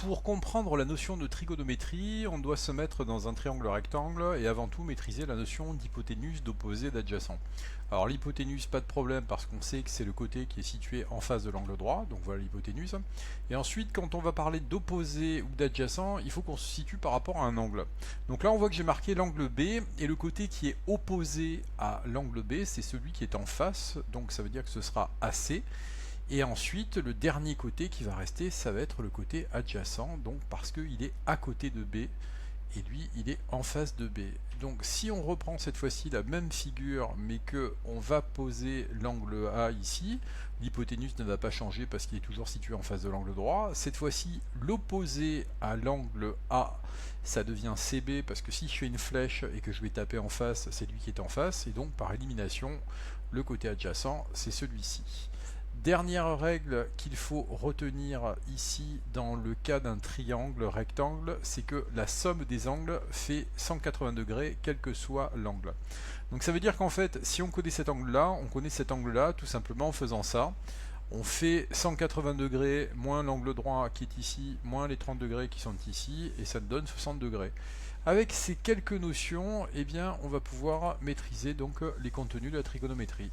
Pour comprendre la notion de trigonométrie, on doit se mettre dans un triangle rectangle et avant tout maîtriser la notion d'hypoténuse, d'opposé, d'adjacent. Alors l'hypoténuse, pas de problème parce qu'on sait que c'est le côté qui est situé en face de l'angle droit, donc voilà l'hypoténuse. Et ensuite, quand on va parler d'opposé ou d'adjacent, il faut qu'on se situe par rapport à un angle. Donc là, on voit que j'ai marqué l'angle B et le côté qui est opposé à l'angle B, c'est celui qui est en face, donc ça veut dire que ce sera AC. Et ensuite, le dernier côté qui va rester, ça va être le côté adjacent, donc parce qu'il est à côté de B, et lui, il est en face de B. Donc si on reprend cette fois-ci la même figure, mais que on va poser l'angle A ici, l'hypoténuse ne va pas changer parce qu'il est toujours situé en face de l'angle droit. Cette fois-ci, l'opposé à l'angle A, ça devient CB, parce que si je fais une flèche et que je vais taper en face, c'est lui qui est en face, et donc par élimination, le côté adjacent, c'est celui-ci. Dernière règle qu'il faut retenir ici dans le cas d'un triangle rectangle, c'est que la somme des angles fait 180 degrés quel que soit l'angle. Donc ça veut dire qu'en fait, si on connaît cet angle-là, on connaît cet angle-là tout simplement en faisant ça. On fait 180 degrés moins l'angle droit qui est ici, moins les 30 degrés qui sont ici, et ça nous donne 60 degrés. Avec ces quelques notions, eh bien, on va pouvoir maîtriser donc les contenus de la trigonométrie.